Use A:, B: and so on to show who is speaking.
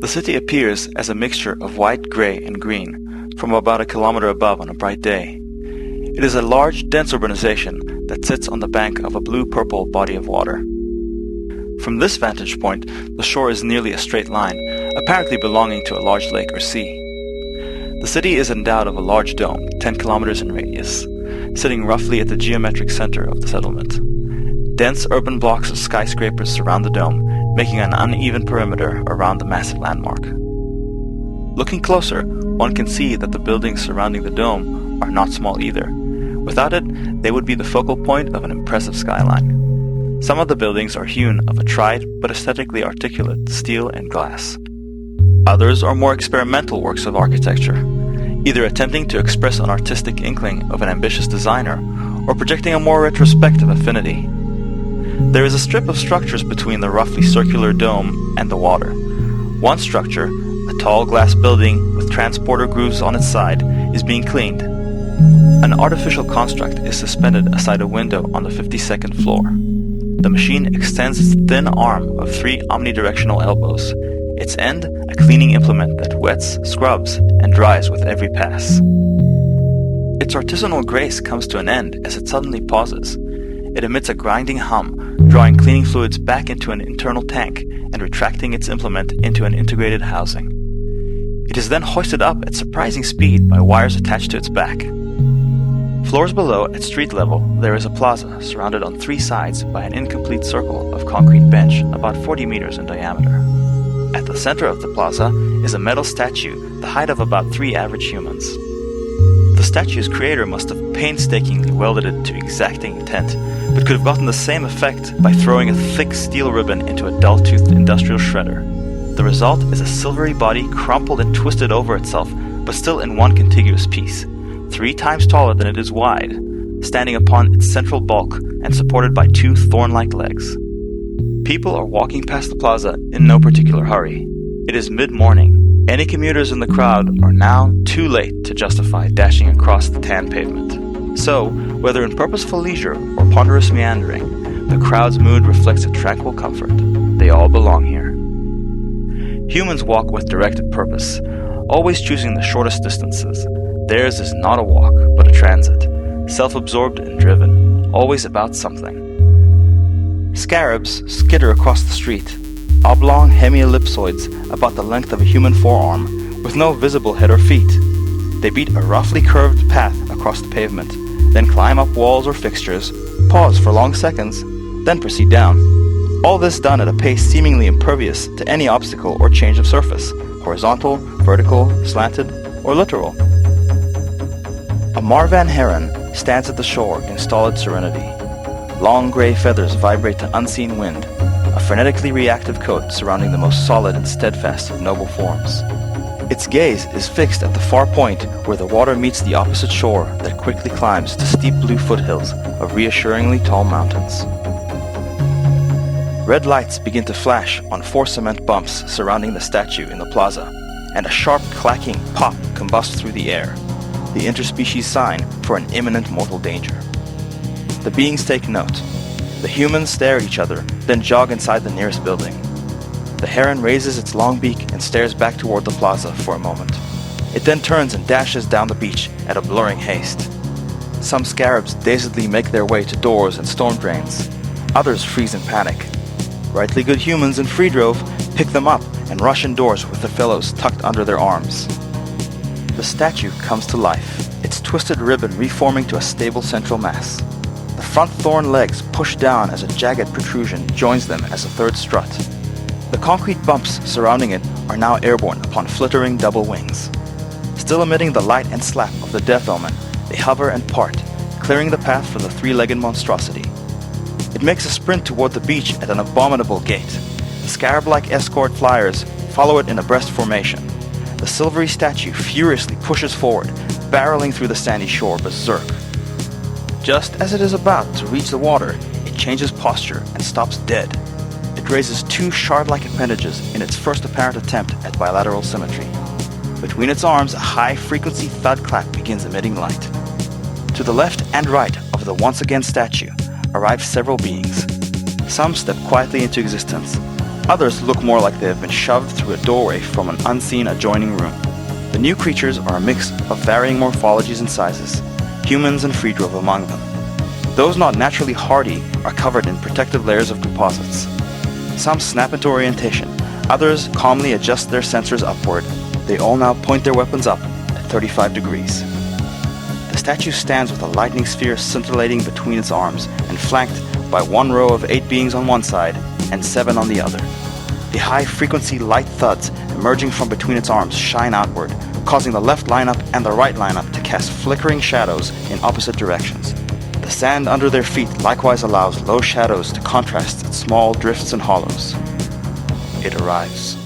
A: The city appears as a mixture of white, gray, and green from about a kilometer above on a bright day. It is a large, dense urbanization that sits on the bank of a blue-purple body of water. From this vantage point, the shore is nearly a straight line, apparently belonging to a large lake or sea. The city is endowed of a large dome, 10 kilometers in radius, sitting roughly at the geometric center of the settlement. Dense urban blocks of skyscrapers surround the dome, making an uneven perimeter around the massive landmark. Looking closer, one can see that the buildings surrounding the dome are not small either. Without it, they would be the focal point of an impressive skyline. Some of the buildings are hewn of a tried but aesthetically articulate steel and glass. Others are more experimental works of architecture, either attempting to express an artistic inkling of an ambitious designer or projecting a more retrospective affinity. There is a strip of structures between the roughly circular dome and the water. One structure, a tall glass building with transporter grooves on its side, is being cleaned. An artificial construct is suspended aside a window on the 52nd floor. The machine extends its thin arm of 3 omnidirectional elbows, its end a cleaning implement that wets, scrubs, and dries with every pass. Its artisanal grace comes to an end as it suddenly pauses. It emits a grinding hum, drawing cleaning fluids back into an internal tank and retracting its implement into an integrated housing. It is then hoisted up at surprising speed by wires attached to its back. Floors below, at street level, there is a plaza surrounded on 3 sides by an incomplete circle of concrete bench about 40 meters in diameter. At the center of the plaza is a metal statue the height of about 3 average humans. The statue's creator must have painstakingly welded it to exacting intent, but could have gotten the same effect by throwing a thick steel ribbon into a dull-toothed industrial shredder. The result is a silvery body crumpled and twisted over itself, but still in one contiguous piece, 3 times taller than it is wide, standing upon its central bulk and supported by 2 thorn-like legs. People are walking past the plaza in no particular hurry. It is mid-morning. Any commuters in the crowd are now too late to justify dashing across the tan pavement. So, whether in purposeful leisure or ponderous meandering, the crowd's mood reflects a tranquil comfort. They all belong here. Humans walk with directed purpose, always choosing the shortest distances. Theirs is not a walk, but a transit, self-absorbed and driven, always about something. Scarabs skitter across the street, oblong hemiellipsoids about the length of a human forearm, with no visible head or feet. They beat a roughly curved path across the pavement, then climb up walls or fixtures, pause for long seconds, then proceed down. All this done at a pace seemingly impervious to any obstacle or change of surface, horizontal, vertical, slanted, or literal. A Marvan heron stands at the shore in stolid serenity. Long gray feathers vibrate to unseen wind, a frenetically reactive coat surrounding the most solid and steadfast of noble forms. Its gaze is fixed at the far point where the water meets the opposite shore that quickly climbs to steep blue foothills of reassuringly tall mountains. Red lights begin to flash on 4 cement bumps surrounding the statue in the plaza, and a sharp clacking pop combusts through the air, the interspecies sign for an imminent mortal danger. The beings take note. The humans stare at each other, then jog inside the nearest building. The heron raises its long beak and stares back toward the plaza for a moment. It then turns and dashes down the beach at a blurring haste. Some scarabs dazedly make their way to doors and storm drains. Others freeze in panic. Rightly good humans in free drove pick them up and rush indoors with their fellows tucked under their arms. The statue comes to life, its twisted ribbon reforming to a stable central mass. The front thorn legs push down as a jagged protrusion joins them as a third strut. The concrete bumps surrounding it are now airborne upon flittering double wings. Still emitting the light and slap of the death omen, they hover and part, clearing the path for the 3-legged monstrosity. It makes a sprint toward the beach at an abominable gait. The scarab-like escort flyers follow it in a breast formation. The silvery statue furiously pushes forward, barreling through the sandy shore berserk. Just as it is about to reach the water, it changes posture and stops dead. It raises 2 shard-like appendages in its first apparent attempt at bilateral symmetry. Between its arms, a high-frequency thud clap begins emitting light. To the left and right of the once-again statue arrive several beings. Some step quietly into existence. Others look more like they have been shoved through a doorway from an unseen adjoining room. The new creatures are a mix of varying morphologies and sizes, humans and Freedrove among them. Those not naturally hardy are covered in protective layers of composites. Some snap into orientation, others calmly adjust their sensors upward. They all now point their weapons up at 35 degrees. The statue stands with a lightning sphere scintillating between its arms and flanked by one row of 8 beings on one side and 7 on the other. The high-frequency light thuds emerging from between its arms shine outward, causing the left lineup and the right lineup to cast flickering shadows in opposite directions. The sand under their feet likewise allows low shadows to contrast its small drifts and hollows. It arrives.